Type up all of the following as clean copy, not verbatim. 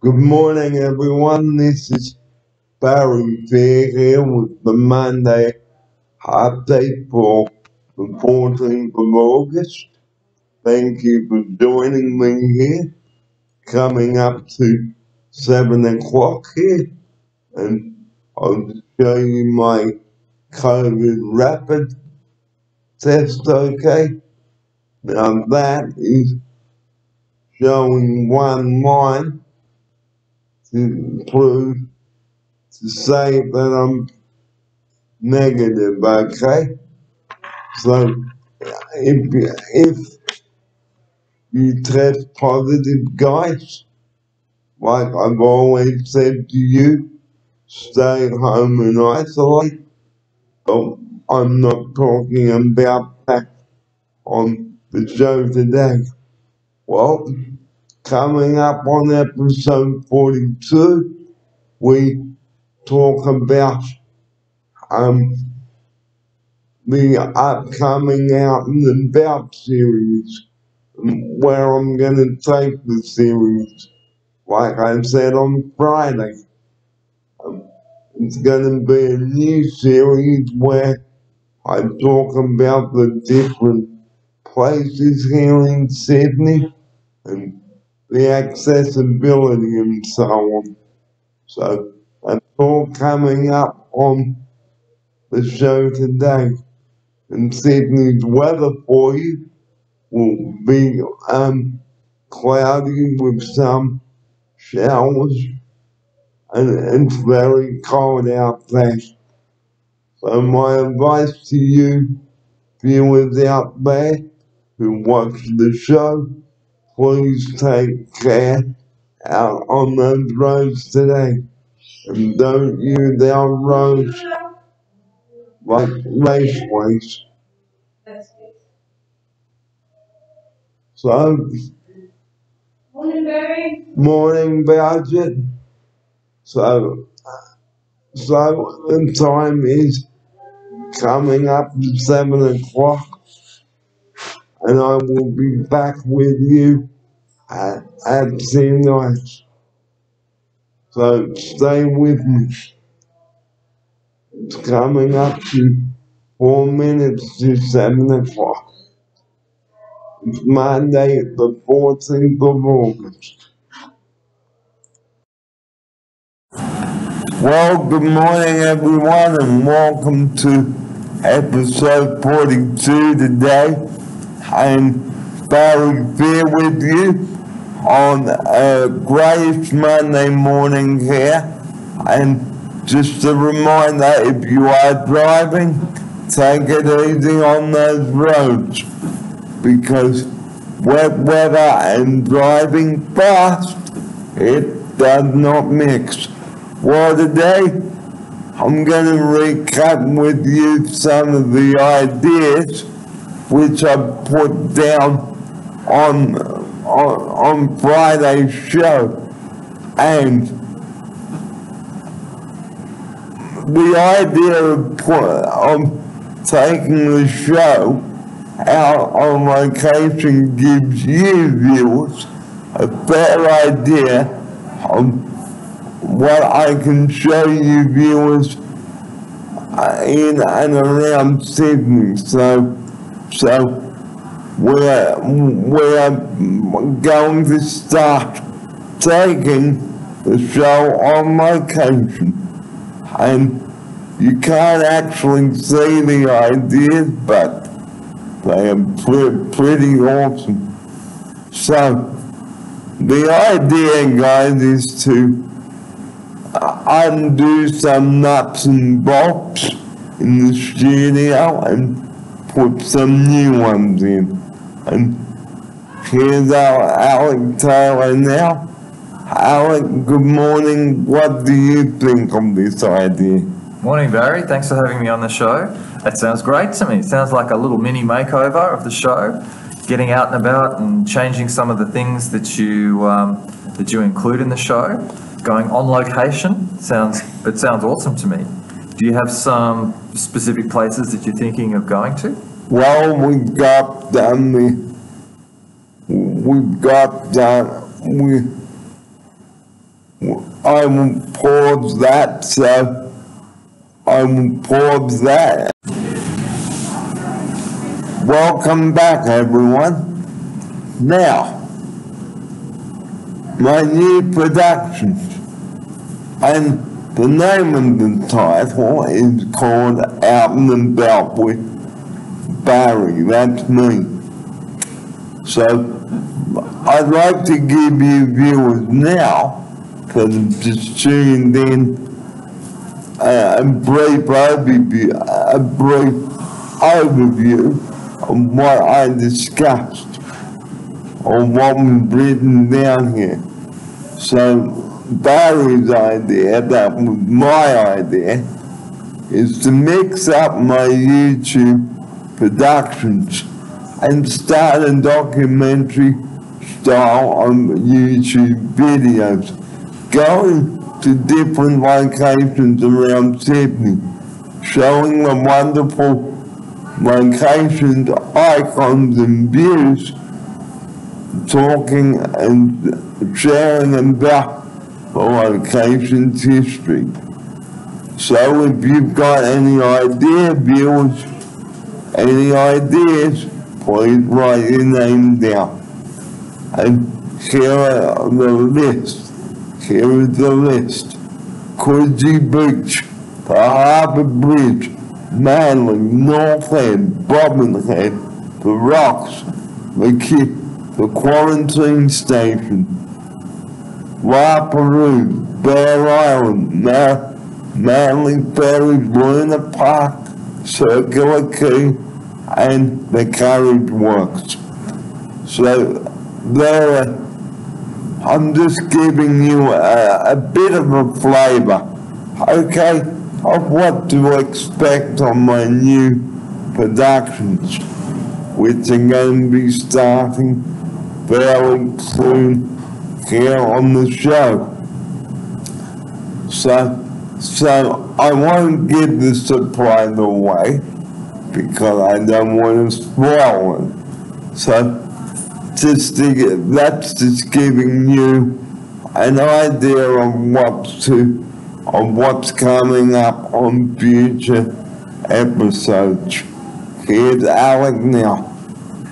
Good morning, everyone. This is Barry Fair here with the Monday update for the 14th of August. Thank you for joining me here. Coming up to 7 o'clock here, and I'll show you my COVID rapid test, okay? Now that is showing one line to prove to say that I'm negative, okay? So if you test positive, guys, like I've always said to you, stay home and isolate. But I'm not talking about that on the show today. Well, coming up on episode 42, we talk about the upcoming Out and About series, where I'm going to take the series. Like I said on Friday, it's going to be a new series where I talk about the different places here in Sydney and the accessibility and so on. So that's all coming up on the show today. And Sydney's weather for you will be cloudy with some showers, and it's very cold out there. So my advice to you viewers out there who watch the show, please take care out on those roads today, and don't use our roads like raceways. So, morning budget. So the time is coming up at 7 o'clock, and I will be back with you at 10. So stay with me. It's coming up to 4 minutes to 7 o'clock. It's Monday, the 14th of August. Well, good morning, everyone, and welcome to episode 42 today. I'm Barry Fair with you on a greyish Monday morning here. And just a reminder, if you are driving, take it easy on those roads, because wet weather and driving fast, it does not mix. Well, today I'm going to recap with you some of the ideas which I put down on Friday's show. And the idea of taking the show out on location gives you viewers a better idea of what I can show you viewers in and around Sydney. So we're going to start taking the show on location. And you can't actually see the ideas, but they are pretty awesome. So the idea, guys, is to undo some nuts and bolts in the studio and put some new ones in. And here's our Alec Taylor now. Alec, good morning. What do you think of this idea? Morning, Barry. Thanks for having me on the show. That sounds great to me. It sounds like a little mini makeover of the show, getting out and about and changing some of the things that you include in the show. Going on location it sounds awesome to me. Do you have some specific places that you're thinking of going to? Well, we've got I will pause that, so I will pause that. Welcome back, everyone. Now, my new productions, and the name of the title is called Out and About with Barry. That's me. So, I'd like to give you viewers now, for just tuned in, a brief overview of what I discussed, or what was written down here. So, Barry's idea, that was my idea, is to mix up my YouTube productions and start a documentary style on YouTube videos, going to different locations around Sydney, showing the wonderful locations, icons and views, talking and sharing about the location's history. So if you've got any viewers, any ideas, please write your name down. And here are the list. Here is the list. Coogee Beach, the Harbour Bridge, Manly, North Head, Bobbin Head, the Rocks, the Quarantine Station, Waipuru, Bear Island, Manly Ferries, Luna Park, Circular Quay, and the Carriage Works. So I'm just giving you a bit of a flavour, okay, of what to expect on my new productions, which are going to be starting fairly soon here on the show. So I won't give the surprise away because I don't want to spoil it. So that's just giving you an idea of what's coming up on future episodes. Here's Alec now.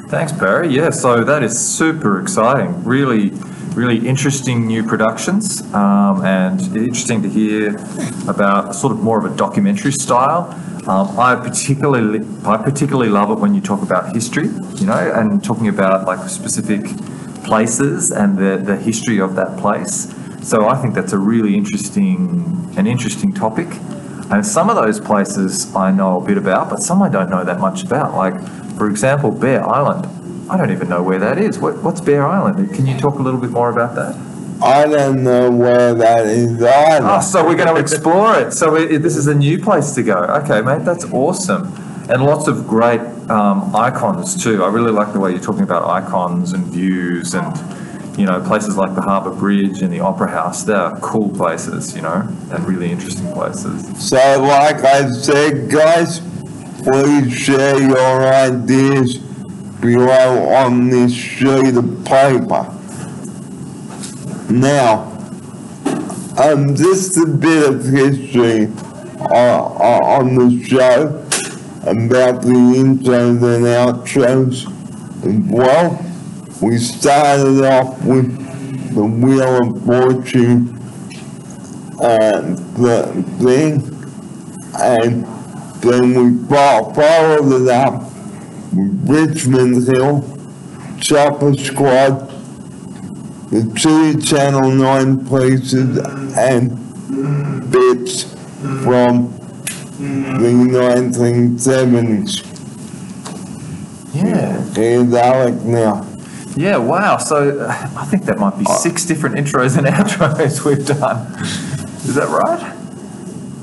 Thanks, Barry. Yeah, so that is super exciting. Really interesting new productions, and interesting to hear about sort of more of a documentary style. I particularly love it when you talk about history, and talking about like specific places and the history of that place. So I think that's a really interesting topic. And some of those places I know a bit about, but some I don't know that much about. Like, for example, Bear Island. I don't even know where that is. What's Bear Island? Can you talk a little bit more about that? I don't know where that is either. Oh, so we're going to explore it. So this is a new place to go. Okay, mate, that's awesome. And lots of great icons too. I really like the way you're talking about icons and views and, places like the Harbour Bridge and the Opera House. They're cool places, and really interesting places. So like I said, guys, please share your ideas below on this sheet of paper. Now, just a bit of history on the show about the intros and outros as well. We started off with the Wheel of Fortune thing, and then we followed it up with Richmond Hill, Chopper Squad, the two Channel 9 places, and bits from the 1970s. Yeah. Here's Alec now. Yeah, wow. So I think that might be 6 different intros and outros we've done. Is that right?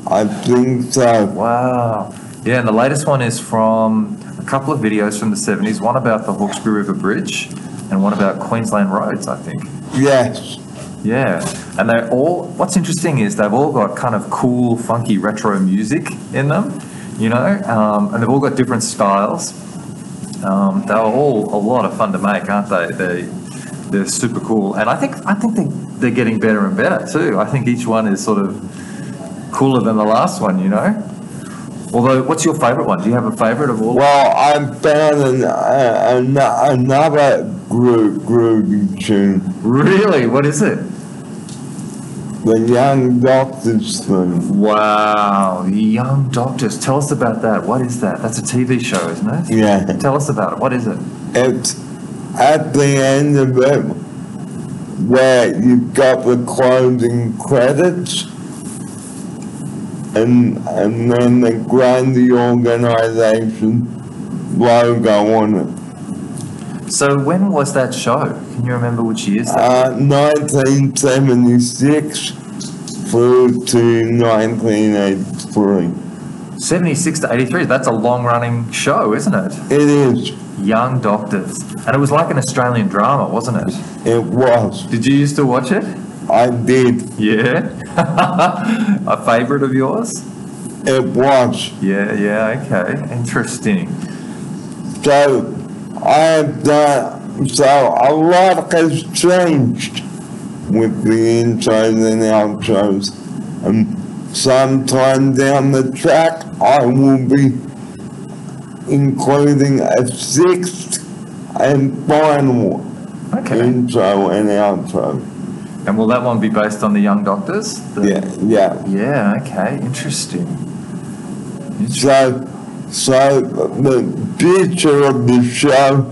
I think so. Wow. Yeah, and the latest one is from a couple of videos from the 70s, one about the Hawkesbury River Bridge and one about Queensland roads, I think. Yes. Yeah, and they're all, what's interesting is they've all got kind of cool, funky retro music in them, and they've all got different styles. They're all a lot of fun to make, aren't they? They're super cool, and I think they're getting better and better too. I think each one is sort of cooler than the last one, you know. Although, what's your favourite one? Do you have a favourite of all? Well, I found another groovy tune. Really? What is it? The Young Doctors thing. Wow, the Young Doctors. Tell us about that. What is that? That's a TV show, isn't it? Yeah. Tell us about it. What is it? It's at the end of it where you've got the closing credits and then the Grundy organization logo on it. So when was that show? Can you remember which years that 1976 through to 1983. 76 to 83. That's a long-running show, isn't it? It is. Young Doctors. And it was like an Australian drama, wasn't it? It was. Did you used to watch it? I did. Yeah? A favourite of yours? It was. Yeah, okay. Interesting. So I've done, so a lot has changed with the intros and outros. And sometime down the track, I will be including a sixth and final intro and outro. And will that one be based on the Young Doctors? Yeah. Yeah, okay. Interesting. So the picture of the show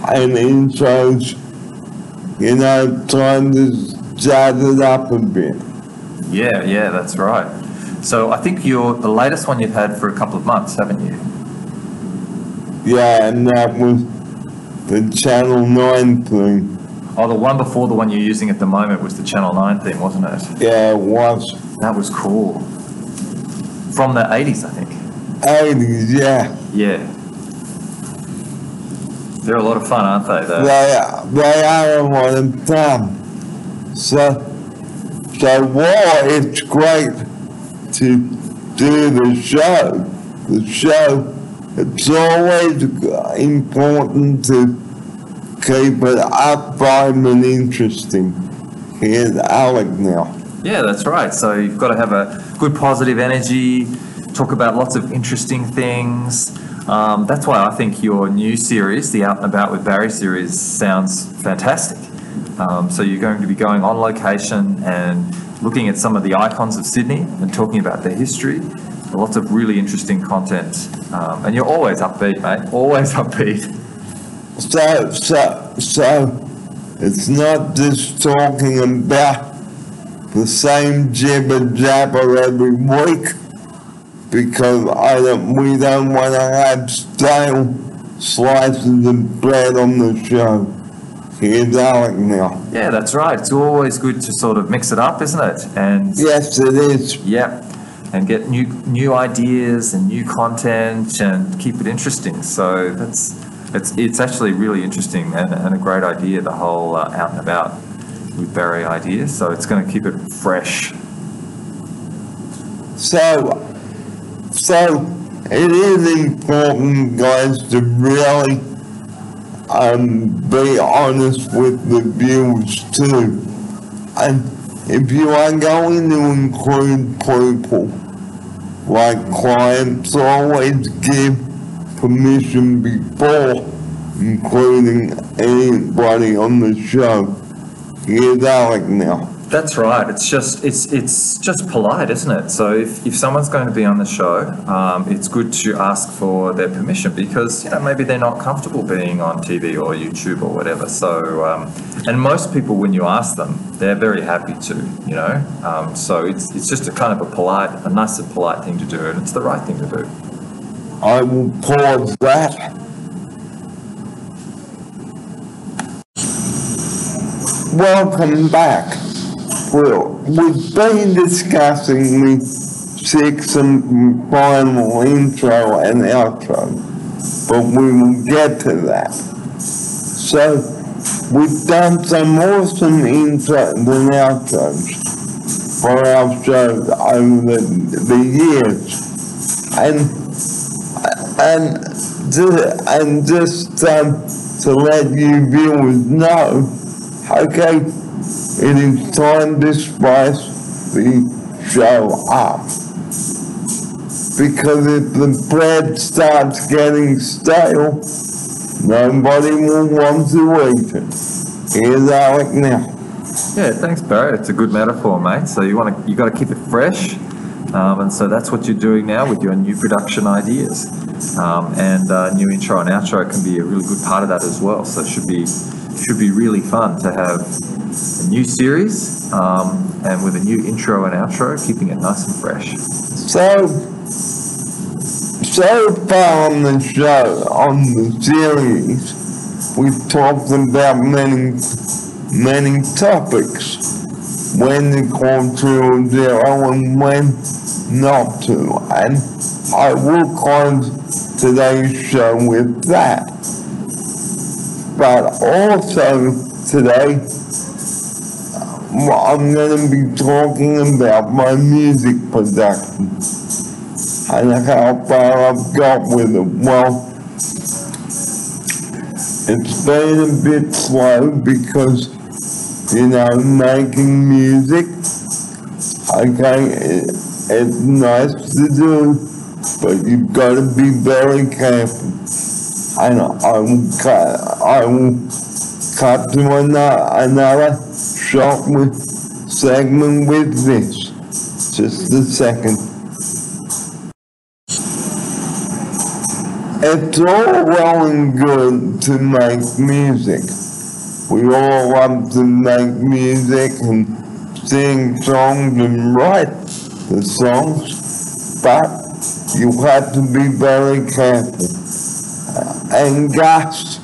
and intros, you know, trying to jazz it up a bit. Yeah, that's right. So I think the latest one you've had for a couple of months, haven't you? Yeah, and that was the Channel 9 thing. Oh, the one before the one you're using at the moment was the Channel 9 thing, wasn't it? Yeah, it was. That was cool. From the 80s, I think. 80s, yeah. Yeah. They're a lot of fun, aren't they? They are a lot of fun. So while it's great to do the show, it's always important to keep it upright and interesting. Here's Alec now. Yeah, that's right. So you've got to have a good positive energy, talk about lots of interesting things. That's why I think your new series, the Out and About with Barry series, sounds fantastic. So you're going to be going on location and looking at some of the icons of Sydney and talking about their history. Lots of really interesting content. And you're always upbeat, mate. Always upbeat. So it's not just talking about the same jibber jabber every week, because we don't want to have stale slices of bread on the show. Here's Alec now. Yeah, that's right. It's always good to sort of mix it up, isn't it? And yes, it is. Yep. And get new ideas and new content and keep it interesting. So it's actually really interesting and a great idea, the whole Out and About with Barry idea. So it's going to keep it fresh. So it is important, guys, to really be honest with the viewers too. And if you are going to include people like clients, always give permission before including anybody on the show. Here's Alec now. That's right. It's just polite, isn't it? So if someone's going to be on the show, it's good to ask for their permission, because maybe they're not comfortable being on TV or YouTube or whatever. So and most people, when you ask them, they're very happy to. So it's just a kind of a nice and polite thing to do, and it's the right thing to do. I will pause that. Welcome back. Well, we've been discussing the sixth and final intro and outro, but we will get to that. So, we've done some awesome intros and outros for our shows over the years, and just to let you viewers know Okay, it is time to spice the show up. Because if the bread starts getting stale, nobody will want to eat it. Here's Alec now. Yeah, thanks, Barry. It's a good metaphor, mate. So you got to keep it fresh, and so that's what you're doing now with your new production ideas, and new intro and outro can be a really good part of that as well. So it should be really fun to have a new series, and with a new intro and outro, keeping it nice and fresh. So far on the show, on the series, we've talked about many topics. When to call 2-0 and when not to. And I will close today's show with that. But also today, I'm going to be talking about my music production and how far I've got with it. Well, it's been a bit slow because, making music, okay, it's nice to do, but you've got to be very careful. And I will cut to another short segment with this. Just a second. It's all well and good to make music. We all love to make music and sing songs and write the songs, but you have to be very careful. And Gus,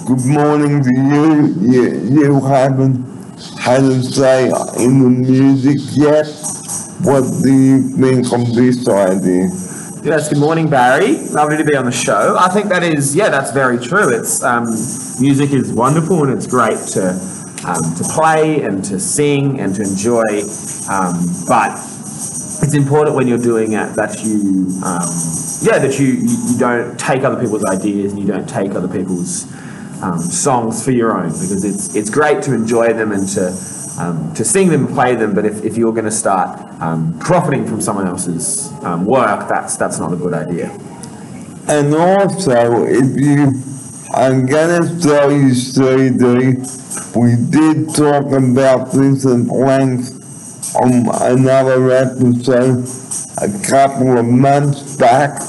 good morning to you. You haven't had a say in the music yet. What do you think of this idea? Yes, good morning, Barry. Lovely to be on the show. I think that's very true. It's music is wonderful and it's great to play and to sing and to enjoy. But it's important when you're doing it that you don't take other people's ideas and you don't take other people's songs for your own, because it's great to enjoy them and to sing them and play them, but if you're going to start profiting from someone else's work, that's not a good idea. And also, I'm going to tell you, CD, we did talk about this at length on another episode a couple of months back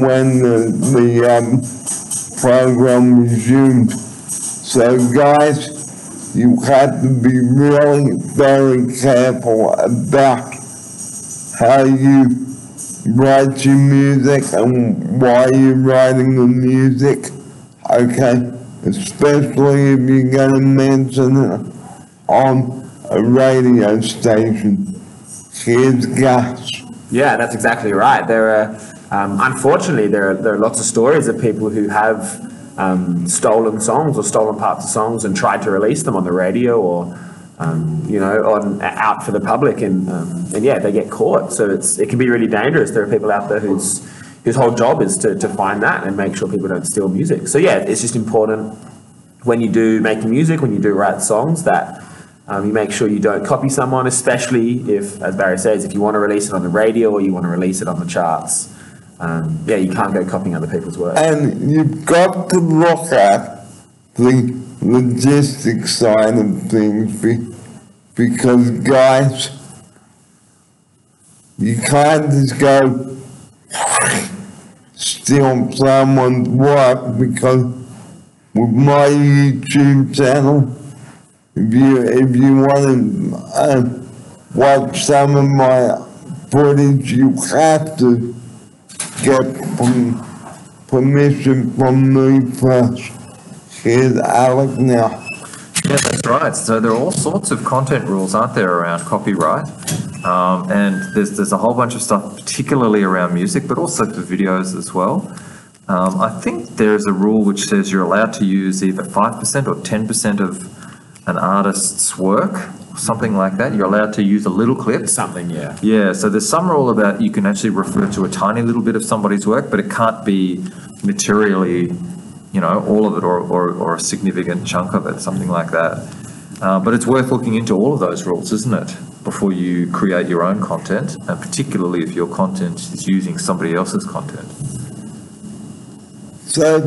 when the program resumed. So guys, you have to be really very careful about how you write your music and why you're writing the music, okay? Especially if you're going to mention it on a radio station. Here's Gus. Yeah, that's exactly right. There are, unfortunately, there are lots of stories of people who have stolen songs or stolen parts of songs and tried to release them on the radio or, out for the public, and they get caught. So it can be really dangerous. There are people out there whose whole job is to find that and make sure people don't steal music. So yeah, it's just important when you do make music, when you do write songs, that you make sure you don't copy someone, especially if, as Barry says, if you want to release it on the radio or you want to release it on the charts. You can't go copying other people's work. And you've got to look at the logistics side of things, because guys, you can't just go steal someone's work, because with my YouTube channel, if you want to watch some of my footage, you have to get permission from me first. Here's Alec now. Yeah, that's right. So there are all sorts of content rules, aren't there, around copyright? And there's a whole bunch of stuff, particularly around music, but also for videos as well. I think there's a rule which says you're allowed to use either 5% or 10% of an artist's work, something like that. You're allowed to use a little clip. Something, yeah. Yeah, so there's some rule about you can actually refer to a tiny little bit of somebody's work, but it can't be materially all of it or a significant chunk of it, something like that. But it's worth looking into all of those rules, isn't it, before you create your own content, and particularly if your content is using somebody else's content. So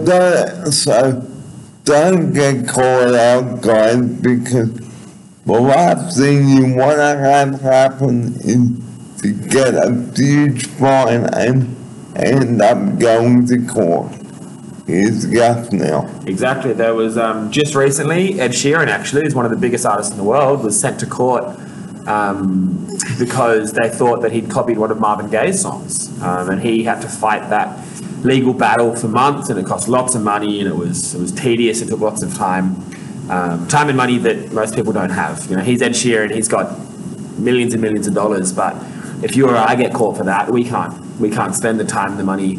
don't get caught out, guys, because the last thing you want to have happen is to get a huge fine and end up going to court. Here's Gus now. Exactly. There was just recently, Ed Sheeran actually is one of the biggest artists in the world, was sent to court because they thought that he'd copied one of Marvin Gaye's songs, and he had to fight that legal battle for months, and it cost lots of money, and it was tedious. It took lots of time and money that most people don't have. He's Ed Sheeran. He's got millions and millions of dollars, but if you or I get caught for that, we can't spend the time and the money.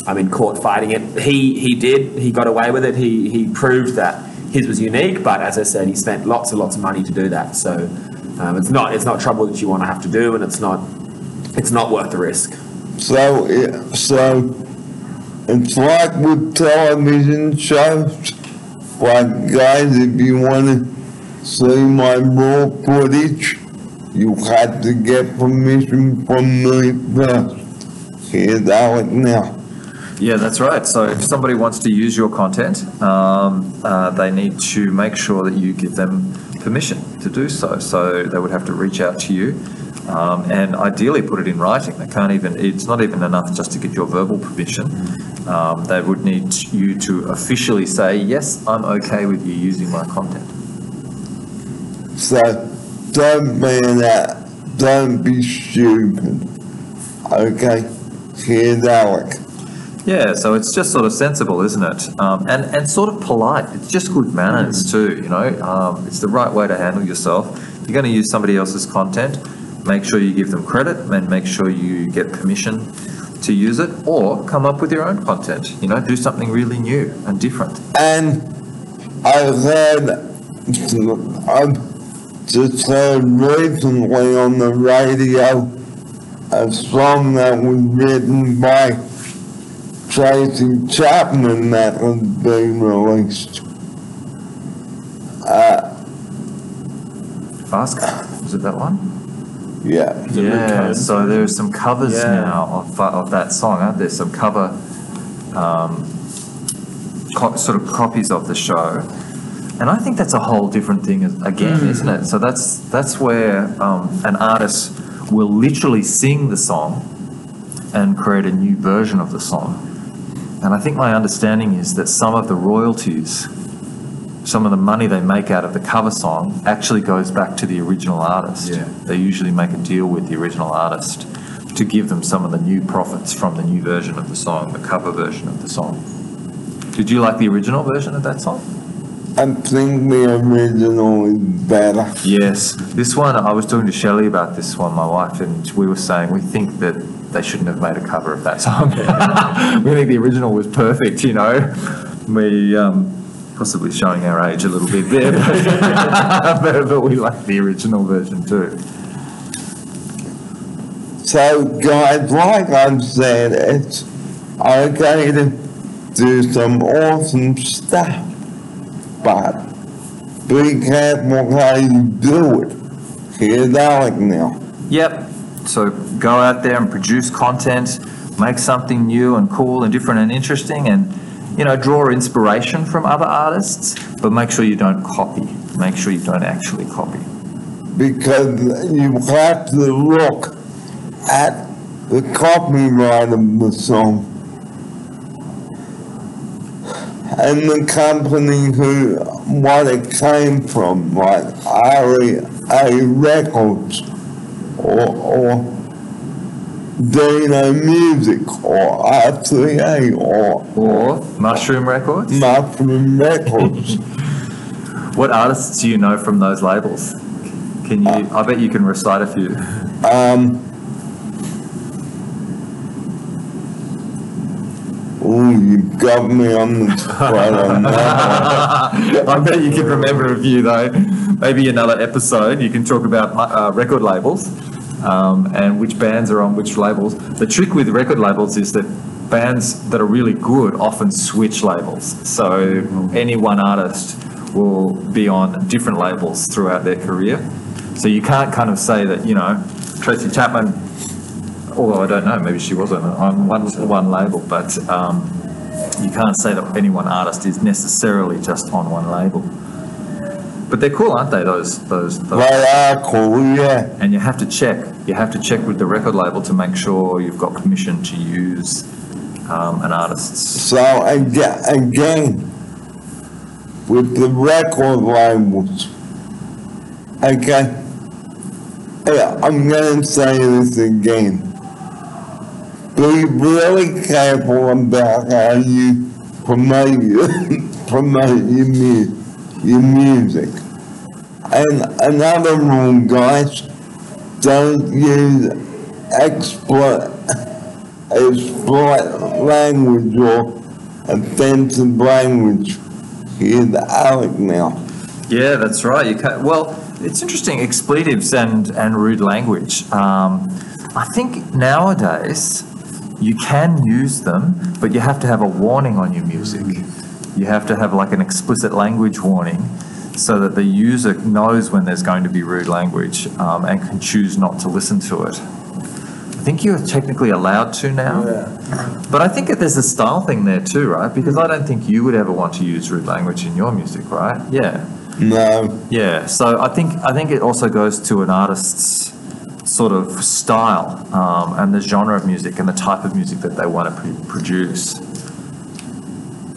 I'm in court fighting it. He got away with it. He proved that his was unique, but as I said, he spent lots and lots of money to do that. So it's not trouble that you want to have to do, and it's not worth the risk. So it's like with television shows. Like, guys, if you want to see my raw footage, you have to get permission from me first. Here's Alec now. Yeah, that's right. So if somebody wants to use your content, they need to make sure that you give them permission to do so. So they would have to reach out to you and ideally put it in writing. It's not even enough just to get your verbal permission. They would need you to officially say, yes, I'm okay with you using my content. So don't be stupid. Okay, here's Alec. Yeah, so it's just sort of sensible, isn't it? And sort of polite. It's just good manners too, It's the right way to handle yourself. If you're going to use somebody else's content, make sure you give them credit and make sure you get permission to use it, or come up with your own content. Do something really new and different. And I've just heard recently on the radio a song that was written by Tracy Chapman that has been released. Fast, was it that one? Yeah. Yeah, so there's some covers now of that song, aren't there? Some cover sort of copies of the show. And I think that's a whole different thing again, isn't it? So that's where an artist will literally sing the song and create a new version of the song. And I think my understanding is that some of the royalties, some of the money they make out of the cover song actually goes back to the original artist. Yeah. They usually make a deal with the original artist to give them some of the new profits from the new version of the song, the cover version of the song. Did you like the original version of that song? I think the original is better. Yes. This one, I was talking to Shelley about this one, my wife, and we were saying we think that they shouldn't have made a cover of that song. We think the original was perfect, We, possibly showing our age a little bit there, but we like the original version too. So, guys, like I've said, it's okay to do some awesome stuff, but be careful how you do it. Here's Alec now. Yep. So go out there and produce content, make something new and cool and different and interesting, and draw inspiration from other artists, but make sure you don't copy. Make sure you don't actually copy. Because you have to look at the copyright of the song and the company what it came from, like REA Records or Dino Music or RCA or Mushroom Records. Mushroom Records. What artists do you know from those labels? Can you? I bet you can recite a few. Oh, you've got me on the spot on that. I bet you can remember a few though. Maybe another episode you can talk about record labels and which bands are on which labels. The trick with record labels is that bands that are really good often switch labels. So any one artist will be on different labels throughout their career. So you can't kind of say that, you know, Tracy Chapman, although I don't know, maybe she was on one label, but you can't say that any one artist is necessarily just on one label. But they're cool, aren't they, those? They are cool, yeah. And you have to check. You have to check with the record label to make sure you've got permission to use an artist's. So again, with the record labels, okay, yeah, I'm gonna say this again. Be really careful about how you promote your music. And another rule, guys, don't use exploit language or offensive language. Here's Alec now. Yeah, that's right. You can't, well, it's interesting, expletives and rude language. I think nowadays you can use them, but you have to have a warning on your music. You have to have like an explicit language warning so that the user knows when there's going to be rude language and can choose not to listen to it. I think you're technically allowed to now, but I think that there's a style thing there too, right? Because I don't think you would ever want to use rude language in your music, right? Yeah. No. Yeah, so I think it also goes to an artist's sort of style and the genre of music and the type of music that they want to produce.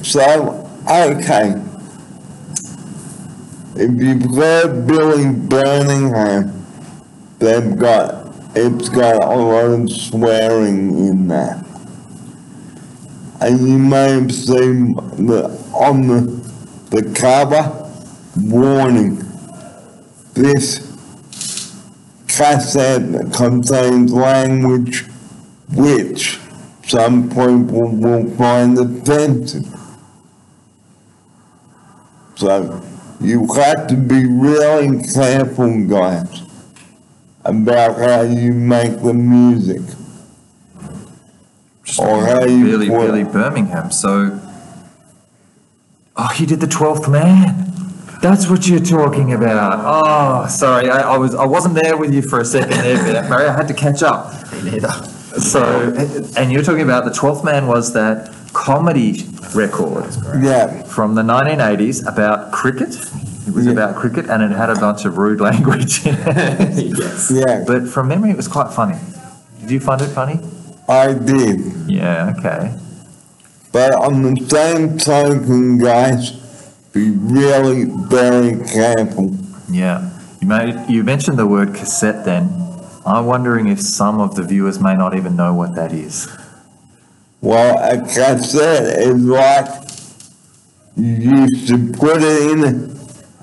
So, okay. If you've heard Billy Birmingham, it's got a lot of swearing in that. And you may have seen on the cover, warning, this cassette contains language which some people will find offensive. So you have to be really careful, guys, about how you make the music. Or how you Billy Birmingham. So, oh, he did the 12th Man. That's what you're talking about. Oh, sorry, I wasn't there with you for a second there, Mary. I had to catch up. Me neither. So, and you're talking about the 12th Man was that comedy record Yeah, from the 1980s about cricket. It was about cricket and it had a bunch of rude language in it. Yes. yeah, But from memory, it was quite funny. Did you find it funny? I did. Yeah, okay. But on the same token, guys, be really very careful. Yeah. You mentioned the word cassette then. I'm wondering if some of the viewers may not even know what that is. Well, a cassette is like you used to put it in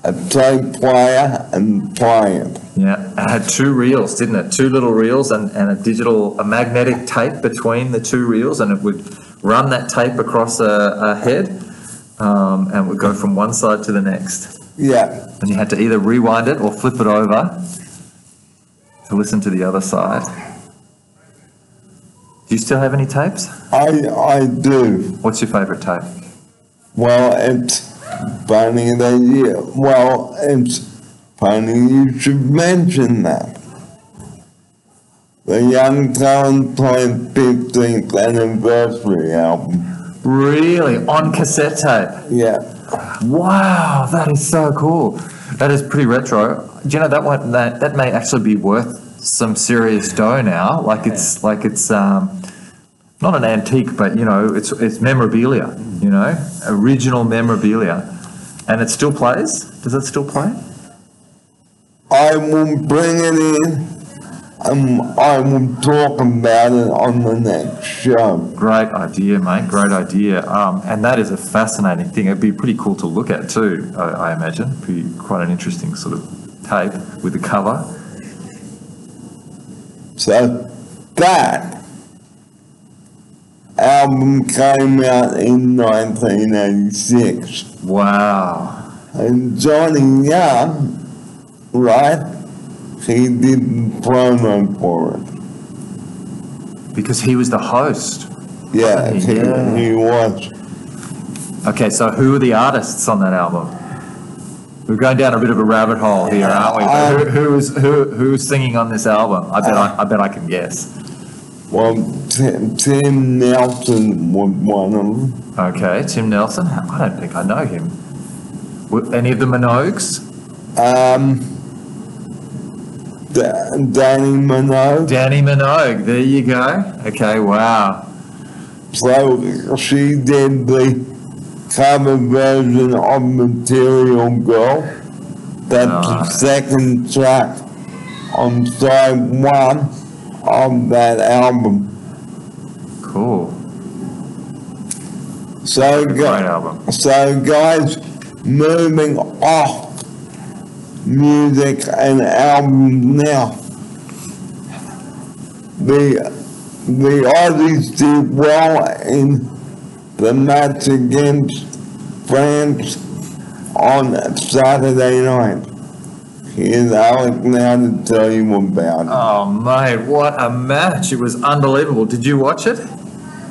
a tape player and play it. Yeah, it had two reels, didn't it? Two little reels and a magnetic tape between the two reels, and it would run that tape across a head and would go from one side to the next. Yeah, And you had to either rewind it or flip it over to listen to the other side. Do you still have any tapes? I do. What's your favourite tape? Well, it's funny it's funny you should mention that. The Young Talent Played 15th anniversary album. Really? On cassette tape? Yeah. Wow, that is so cool. That is pretty retro. Do you know that one? That may actually be worth some serious dough now. It's not an antique, but you know, it's memorabilia. You know, original memorabilia, and it still plays. Does it still play? I will bring it in. I will talk about it on the next show. Great idea, mate. Great idea. And that is a fascinating thing. It'd be pretty cool to look at too. I imagine. Be quite an interesting sort of tape with the cover. So that album came out in 1986. Wow. And Johnny Young, right, he did the promo for it. Because he was the host. Yeah, wasn't he? he was. Okay, so who are the artists on that album? We're going down a bit of a rabbit hole here, aren't we? But who's singing on this album? I bet I can guess. Well, Tim Nelson was one of them. Okay, Tim Nelson. I don't think I know him. Any of the Minogues? Danny Minogue. Danny Minogue. There you go. Okay, wow. So she did the cover version of Material Girl. That's the second track on side one of that album. Cool. So, Great album. so guys, moving off music and albums now. The Aussies did well in the match against France on Saturday night. Here's Alex now to tell you about it. Oh, mate, what a match. It was unbelievable. Did you watch it?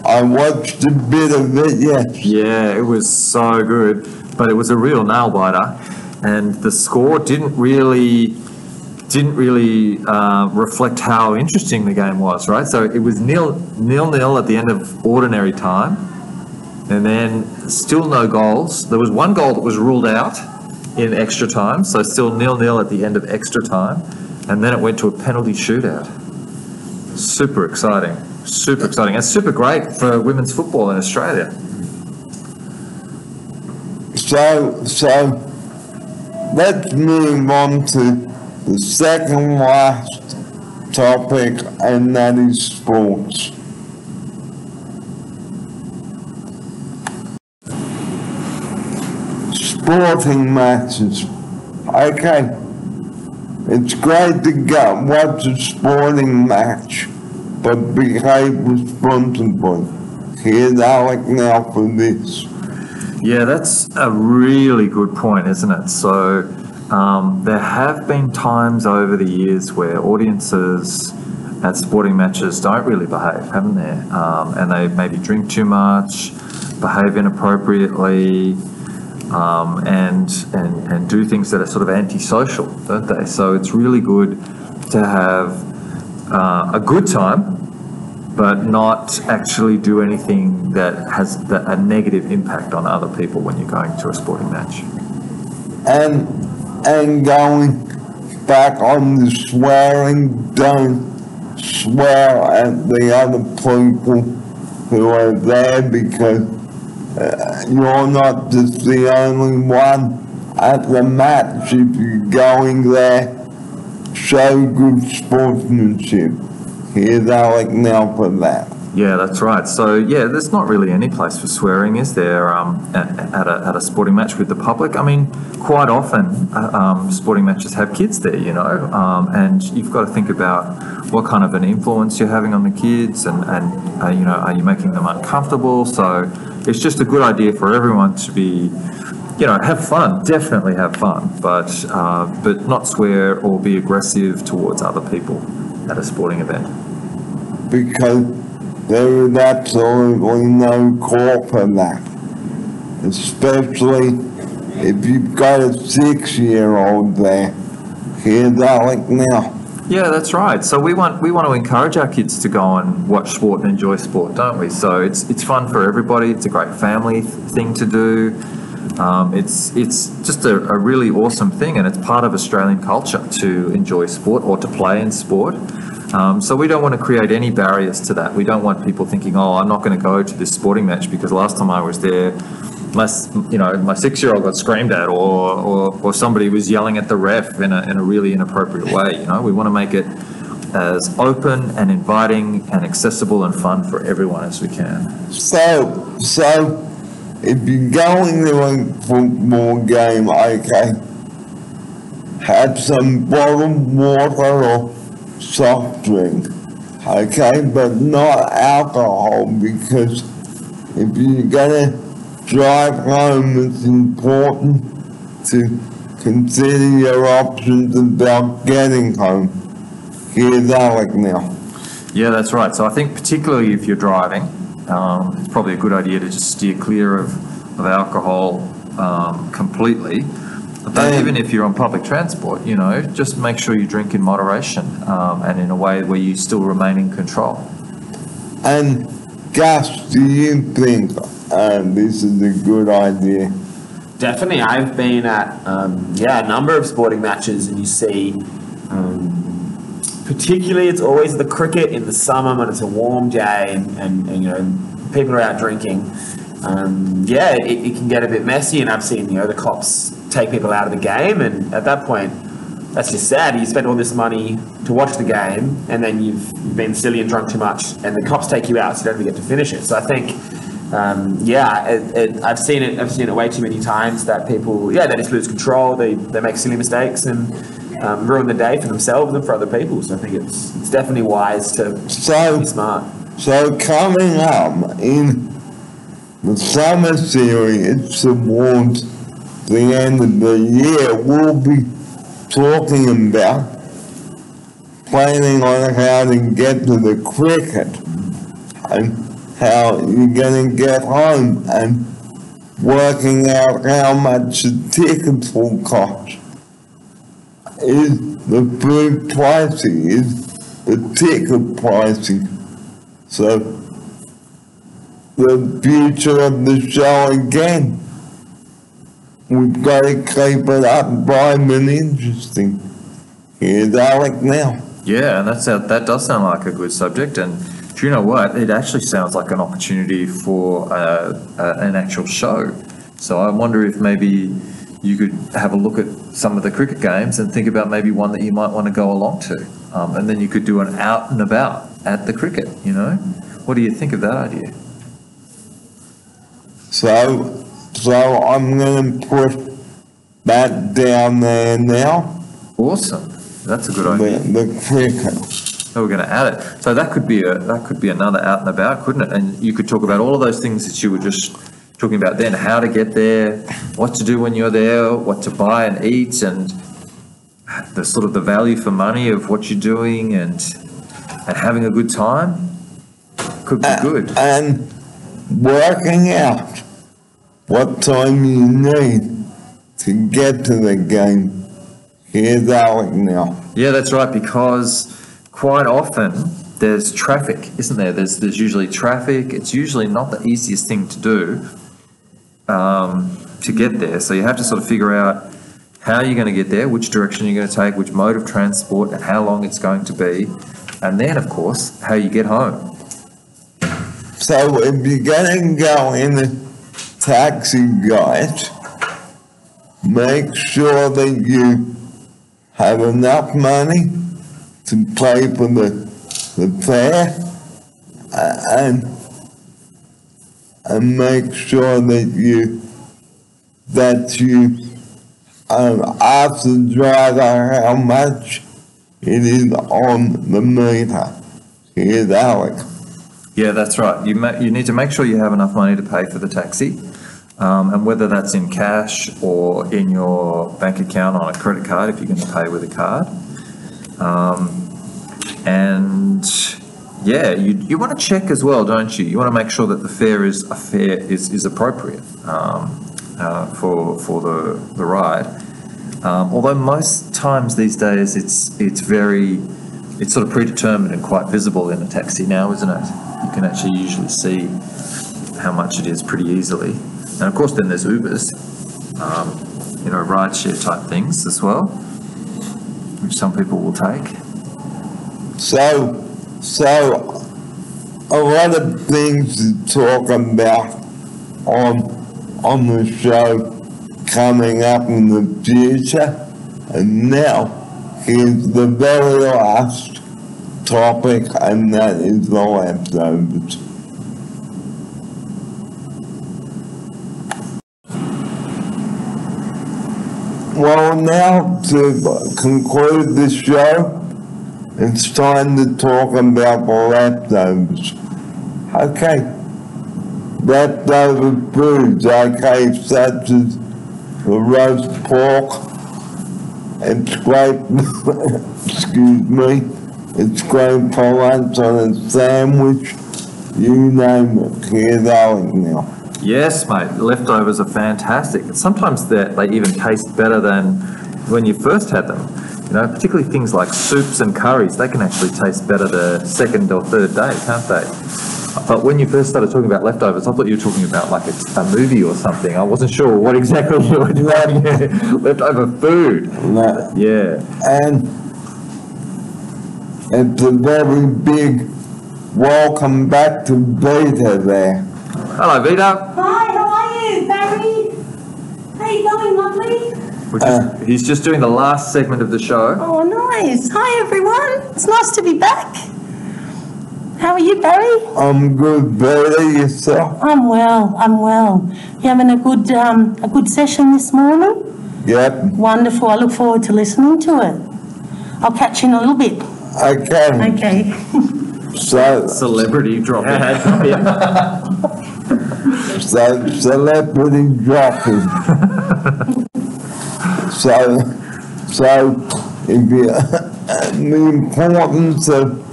I watched a bit of it, yes. Yeah, it was so good, but it was a real nail biter, and the score didn't really reflect how interesting the game was, right? So it was nil at the end of ordinary time, and then still no goals. There was one goal that was ruled out in extra time, so still 0-0 at the end of extra time, and then it went to a penalty shootout. Super exciting, and super great for women's football in Australia. So let's move on to the second last topic, and that is sports. Sporting matches. Okay. It's great to watch a sporting match, but behave responsibly. Here's Alec now for this. Yeah, that's a really good point, isn't it? So there have been times over the years where audiences at sporting matches don't really behave, haven't there? And they maybe drink too much, behave inappropriately, and do things that are sort of antisocial, don't they? So it's really good to have a good time, but not actually do anything that has a negative impact on other people when you're going to a sporting match. And going back on the swearing, don't swear at the other people who are there, because you're not just the only one at the match. If you're going there, show good sportsmanship. Here's Alec now for that. Yeah, that's right. So yeah, there's not really any place for swearing, is there, at a sporting match with the public? I mean, quite often sporting matches have kids there, you know, and you've got to think about what kind of an influence you're having on the kids, and you know, are you making them uncomfortable? So it's just a good idea for everyone to be, you know, have fun, definitely have fun, but not swear or be aggressive towards other people at a sporting event. Because there is absolutely no call for that. Especially if you've got a 6-year-old there. Here's Alec now. Yeah, that's right. So we want to encourage our kids to go and watch sport and enjoy sport, don't we? So it's fun for everybody. It's a great family thing to do. It's just a really awesome thing, and it's part of Australian culture to enjoy sport or to play in sport. So we don't want to create any barriers to that. We don't want people thinking, oh, I'm not going to go to this sporting match because last time I was there, my 6-year-old got screamed at, or somebody was yelling at the ref in a really inappropriate way. You know, we want to make it as open and inviting and accessible and fun for everyone as we can. So if you're going to a football game, okay, have some bottled water or soft drink, okay, but not alcohol, because if you're gonna drive home, it's important to consider your options about getting home. Here's Alec now. Yeah, that's right. So I think particularly if you're driving, it's probably a good idea to just steer clear of alcohol completely. But even if you're on public transport, you know, just make sure you drink in moderation and in a way where you still remain in control. And Gus, do you think this is a good idea? Definitely. I've been at, a number of sporting matches, and you see, particularly it's always the cricket in the summer when it's a warm day and you know, people are out drinking. It can get a bit messy, and I've seen, you know, the cops take people out of the game, and at that point, that's just sad. You spend all this money to watch the game, and then you've been silly and drunk too much, and the cops take you out, so you don't even get to finish it. So I think, I've seen it way too many times that people, they just lose control. They make silly mistakes and ruin the day for themselves and for other people. So I think it's definitely wise to be smart. So coming up in the summer series towards the end of the year, we'll be talking about planning on how to get to the cricket and how you're going to get home and working out how much the tickets will cost. Is the food pricing? Is the ticket pricing? So the future of the show again, we've got to keep it up, bright and interesting. Here's Alec now. Yeah, and that does sound like a good subject. And do you know what? It actually sounds like an opportunity for an actual show. So I wonder if maybe you could have a look at some of the cricket games and think about maybe one that you might want to go along to. And then you could do an out and about at the cricket, you know? What do you think of that idea? So I'm going to put that down there now. Awesome. That's a good idea. The cricket. So we're going to add it. So that could be another out and about, couldn't it? And you could talk about all of those things that you were just talking about then, how to get there, what to do when you're there, what to buy and eat, and the sort of the value for money of what you're doing and having a good time. Could be good. And working out what time you need to get to the game. Here's Alec now. Yeah, that's right, because quite often there's traffic, isn't there? There's usually traffic. It's usually not the easiest thing to do to get there. So you have to sort of figure out how you're going to get there, which direction you're going to take, which mode of transport, and how long it's going to be. And then, of course, how you get home. So if you're going to go in a taxi, guys, make sure that you have enough money to pay for the fare and make sure that you ask the driver how much it is on the meter. Here's Alec. Yeah, that's right. You need to make sure you have enough money to pay for the taxi, and whether that's in cash or in your bank account on a credit card if you're going to pay with a card. You want to check as well, don't you? You want to make sure that the fare is appropriate for the ride. Although most times these days it's sort of predetermined and quite visible in a taxi now, isn't it? You can actually usually see how much it is pretty easily. And of course then there's Ubers, rideshare type things as well, which some people will take. So a lot of things to talk about on the show coming up in the future. And now, here's the very last topic, and that is the leftovers. Well, now to conclude the show, it's time to talk about the leftovers. Okay. Leftover foods, okay, such as the roast pork, it's great, excuse me, it's great for lunch on a sandwich, you name it, here's Alec now. Yes, mate. Leftovers are fantastic. And sometimes they even taste better than when you first had them. You know, particularly things like soups and curries, they can actually taste better the second or third day, can't they? But when you first started talking about leftovers, I thought you were talking about like a movie or something. I wasn't sure what exactly you were doing. Leftover food. No. Yeah. And it's a very big welcome back to Vita there. Hello, Vito. Hi, how are you, Barry? How you going, lovely? He's just doing the last segment of the show. Oh, nice. Hi, everyone. It's nice to be back. How are you, Barry? I'm good, Vita, yourself? I'm well. You having a good session this morning? Yep. Wonderful. I look forward to listening to it. I'll catch you in a little bit. Okay. Okay. So, Celebrity dropping. celebrity dropping. So if you, the importance of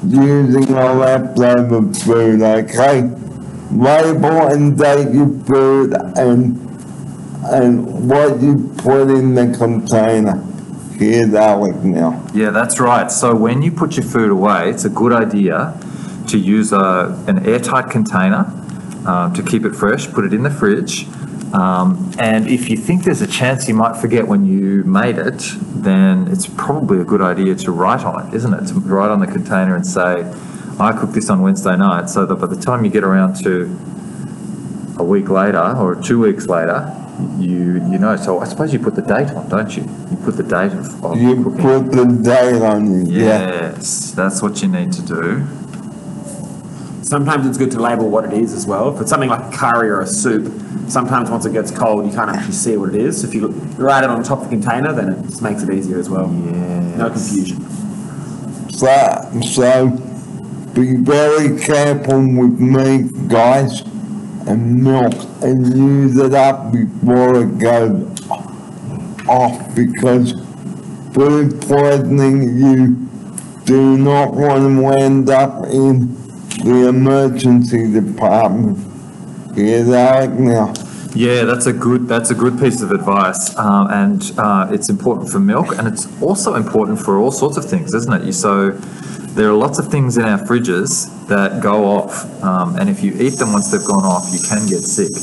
using a leftover food, okay? Label and date your food and what you put in the container. Here's Alec now. Yeah, that's right. So when you put your food away, it's a good idea to use an airtight container to keep it fresh, put it in the fridge. And if you think there's a chance you might forget when you made it, then it's probably a good idea to write on it, isn't it? To write on the container and say, I cooked this on Wednesday night, so that by the time you get around to a week later or 2 weeks later, you know. So I suppose you put the date on, don't you? You put the date of You cooking. put the date on it, yeah. Yes, that's what you need to do. Sometimes it's good to label what it is as well. If it's something like a curry or a soup, sometimes once it gets cold, you can't actually see what it is. If you write it on top of the container, then it just makes it easier as well. Yeah. No confusion. So be very careful with meat, guys, and milk, and use it up before it goes off, because food poisoning, you do not want to end up in the emergency department. Here's Alec now. Yeah, that's a good piece of advice, and it's important for milk, and it's also important for all sorts of things, isn't it? So there are lots of things in our fridges that go off, and if you eat them once they've gone off, you can get sick.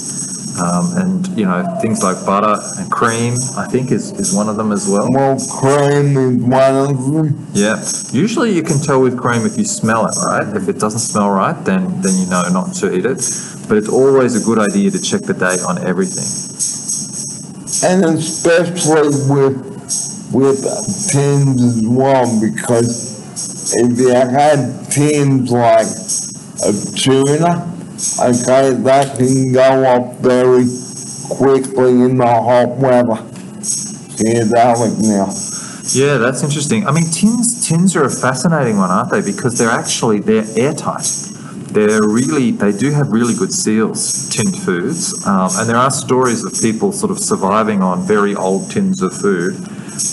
And you know, things like butter and cream, I think, is one of them as well. Well, cream is one of them. Yeah. Usually you can tell with cream if you smell it, right? If it doesn't smell right, then you know not to eat it. But it's always a good idea to check the date on everything. And especially with tins as well, because if you had tins like of tuna, okay, that can go off very quickly in the hot weather. Here's Alec now. Yeah, that's interesting. I mean, tins are a fascinating one, aren't they? Because they're airtight. They do have really good seals, tinned foods, and there are stories of people sort of surviving on very old tins of food,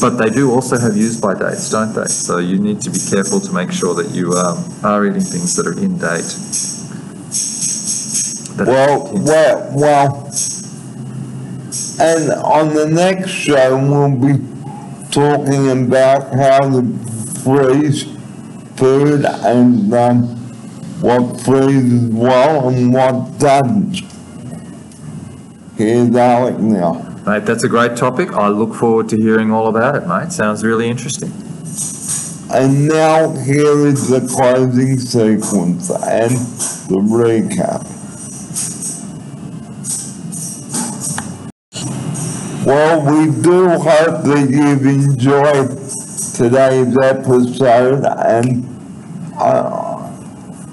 but they do also have use-by dates, don't they? So you need to be careful to make sure that you are eating things that are in date. Well, and on the next show we'll be talking about how to freeze food and what freezes well and what doesn't. Here's Alec now. Mate, that's a great topic. I look forward to hearing all about it, mate. Sounds really interesting. And now here is the closing sequence and the recap. Well, we do hope that you've enjoyed today's episode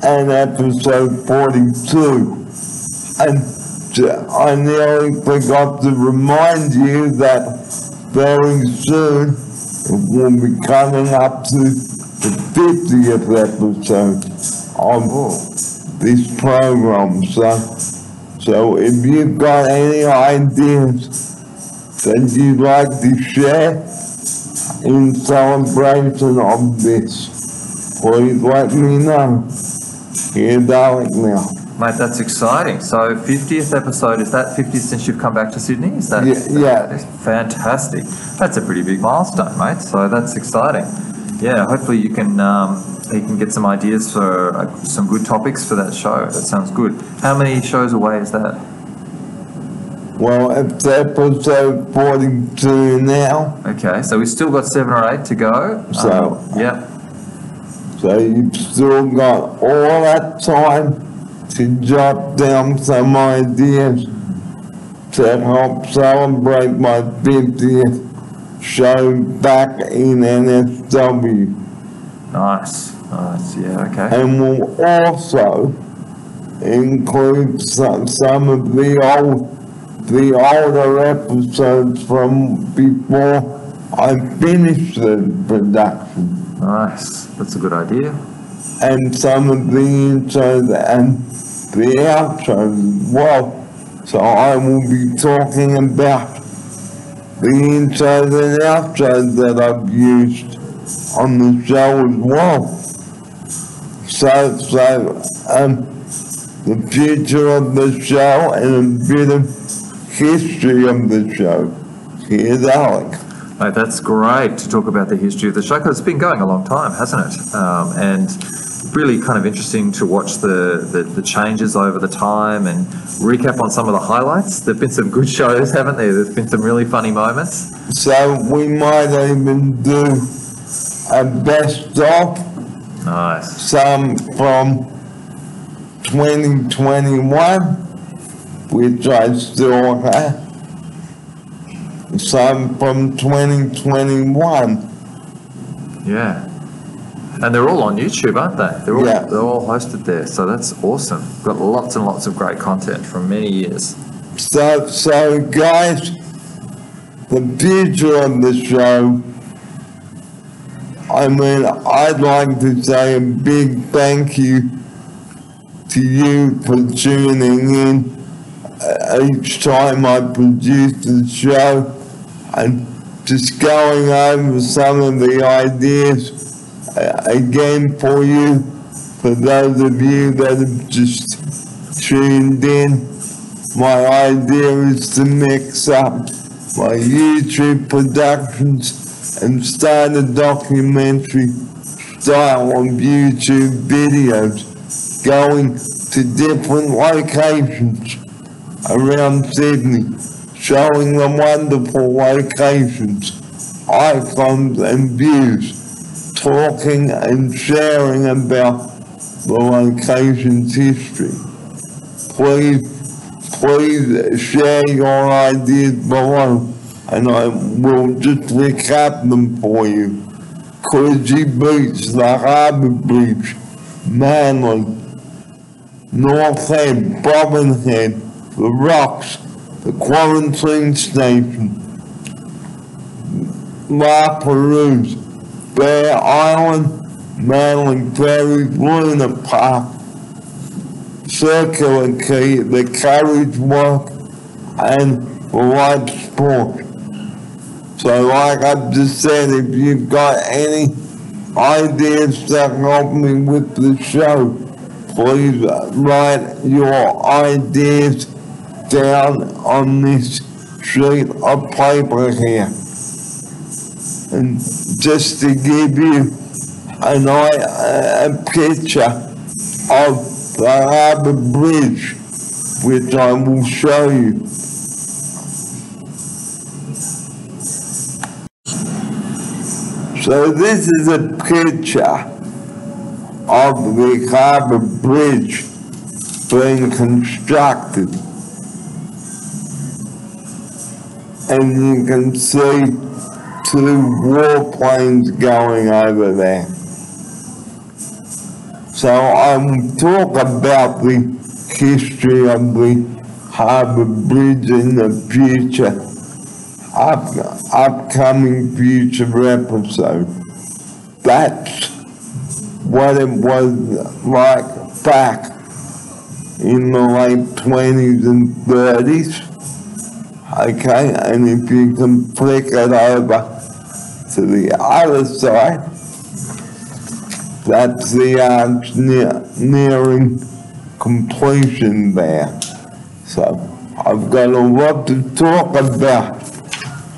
and episode 42. And I nearly forgot to remind you that very soon it will be coming up to the 50th episode of this program. So if you've got any ideas that you'd like to share in celebration of this, please let me know. here, darling, now. Mate, that's exciting. So 50th episode, is that 50th since you've come back to Sydney? Is that, Yeah. That is fantastic. That's a pretty big milestone, mate. So that's exciting. Yeah, hopefully you can get some ideas for some good topics for that show. That sounds good. How many shows away is that? Well, it's episode 42 now, Okay, so we've still got 7 or 8 to go. So- Yep. so you've still got all that time to jot down some ideas to help celebrate my 50th show back in NSW. Nice. Yeah, okay. And we'll also include some of the older episodes from before I finished the production, Nice. That's a good idea. and some of the intros and the outros as well. So I will be talking about the intros and outros that I've used on the show as well. So, the future of the show and a bit of history of the show. Here's Alec. Mate, that's great to talk about the history of the show, because it's been going a long time, hasn't it? And really kind of interesting to watch the changes over the time and recap on some of the highlights. There've been some good shows, haven't there? There's been some really funny moments. So we might even do a best of, Nice. some from 2021, which I still have. Some from 2021. Yeah. And they're all on YouTube, aren't they? Yeah. They're all hosted there, so that's awesome. Got lots and lots of great content from many years. So guys, the future of the show, I mean, I'd like to say a big thank you to you for tuning in each time I produce the show and just going over some of the ideas again for you, for those of you that have just tuned in. My idea is to mix up my YouTube productions and start a documentary style of YouTube videos going to different locations around Sydney, showing the wonderful locations, icons and views, talking and sharing about the location's history. Please share your ideas below and I will just recap them for you. Coogee Beach, the Harbour Beach, Manly, North Head, Bobbin Head, the Rocks, the Quarantine Station, La Perouse, Bear Island, Manly Ferries, Luna Park, Circular Quay, the Carriage Walk, and the Light Sport. So like I've just said, if you've got any ideas to help me with the show, please write your ideas down on this sheet of paper here. And just to give you a picture of the Harbour Bridge, which I will show you. So this is a picture of the Harbour Bridge being constructed. And you can see 2 warplanes going over there. So I will talk about the history of the Harbour Bridge in the future, upcoming future episode. That's what it was like back in the late 20s and 30s. Okay, and if you can flick it over to the other side, that's the arch nearing completion there. So I've got a lot to talk about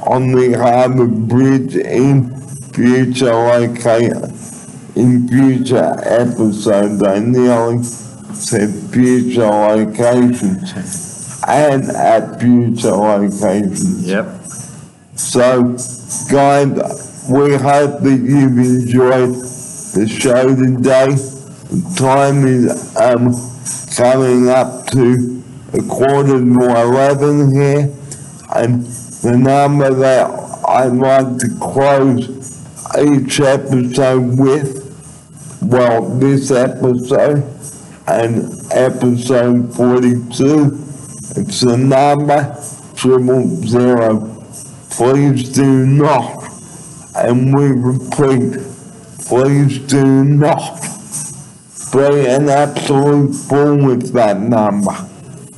on the Harbour Bridge in future episodes. I nearly said future locations and at future locations. Yep. So, guys, we hope that you've enjoyed the show today. The time is coming up to 11:15 here, and the number that I'd like to close each episode with, well, this episode and episode 42, it's the number 000. Please do not, and we repeat, please do not be an absolute fool with that number,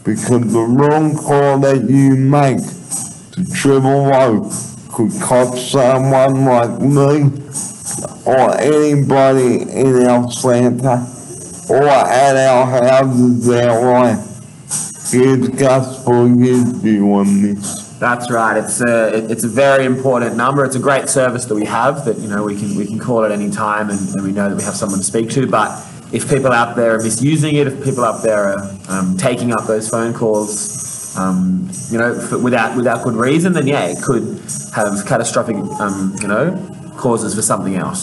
because the wrong call that you make to 000 could cost someone like me or anybody in our centre or at our houses their life. Here's Gus for his view on this. That's right. It's a very important number. It's a great service that we have, that, you know, we can call at any time, and we know that we have someone to speak to. But if people out there are misusing it, if people out there are taking up those phone calls, you know, without good reason, then yeah, it could have catastrophic, you know, causes for someone else.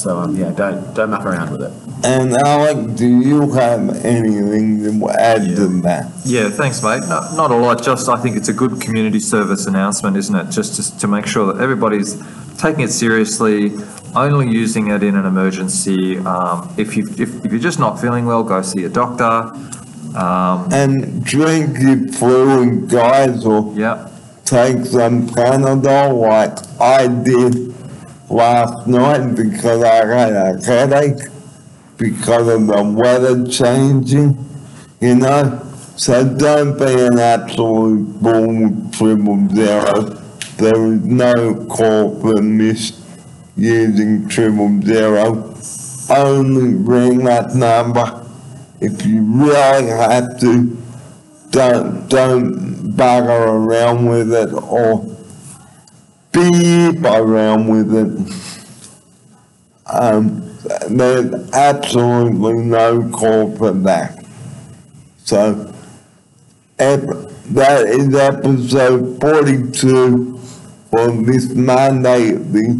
So yeah, don't muck around with it. And Alec, do you have anything to add to that? Yeah, thanks, mate. Not a lot, just I think it's a good community service announcement, isn't it? Just to make sure that everybody's taking it seriously, only using it in an emergency. If you're just not feeling well, go see a doctor. And drink your fluid, guys, or Yeah, take some Panadol like I did last night because I had a headache because of the weather changing, you know. So don't be an absolute fool with 000. There is no call for misusing 000. Only ring that number if you really have to. Don't bugger around with it or beep around with it. There's absolutely no call for that. So, that is episode 42 for this Monday, the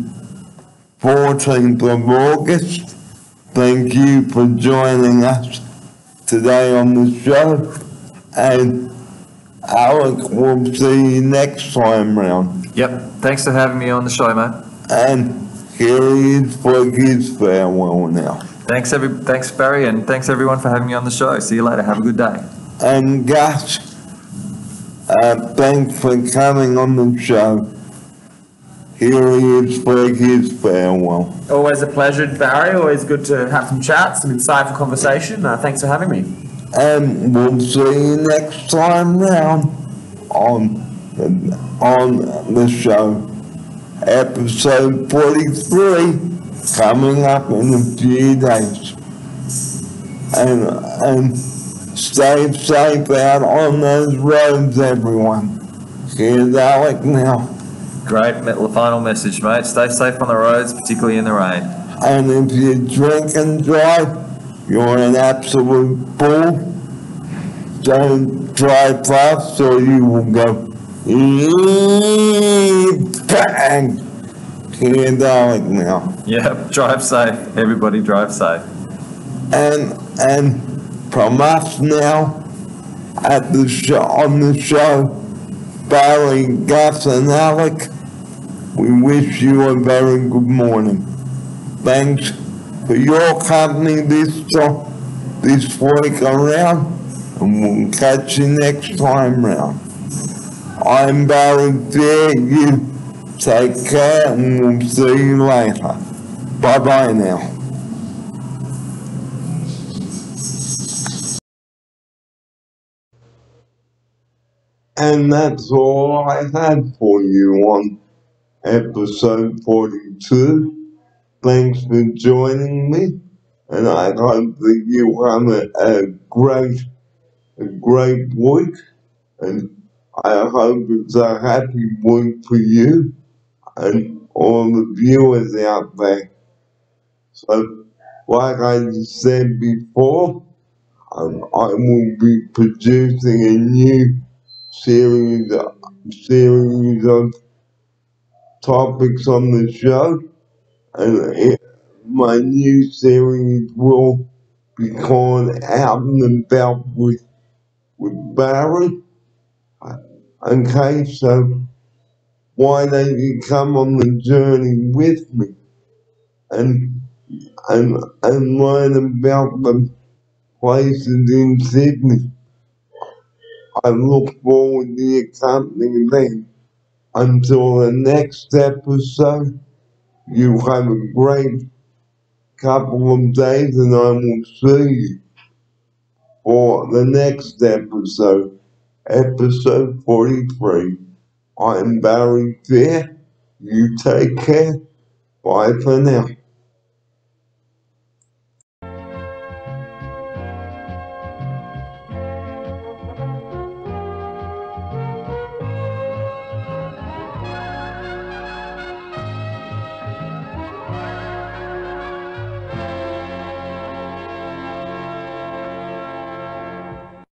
14th of August. Thank you for joining us today on the show, and Alec, we'll see you next time round. yep. Thanks for having me on the show, mate. And here he is for his farewell now. Thanks, Barry, and thanks everyone for having me on the show. See you later. Have a good day. And Gus, thanks for coming on the show. Here he is for his farewell. Always a pleasure, Barry. Always good to have some chats, some insightful conversation. Thanks for having me. And we'll see you next time round on the show. Episode 43 coming up in a few days. And stay safe out on those roads, everyone. Here's Alec now. Great final message, mate. Stay safe on the roads, particularly in the rain. And if you drink and drive, you're an absolute fool. Don't drive fast or you will go bang. Here's Alec now. Yep, drive safe. Everybody drive safe. And from us now at the show, on the show, Barry, Gus, and Alec, we wish you a very good morning. Thanks for your company this week around, and we'll catch you next time round. I'm Barry Fair. You take care, and we'll see you later. Bye bye now. And that's all I had for you on episode 42. thanks for joining me, and I hope that you have a great week, and I hope it's a happy week for you and all the viewers out there. So, like I said before, I will be producing a new series of topics on the show, and my new series will be called Out and About with Barry. Okay, so why don't you come on the journey with me and learn about the places in Sydney? I look forward to your company then. Until the next episode, you have a great couple of days, and I will see you for the next episode, episode 43. I'm Barry Fair. You take care. Bye for now.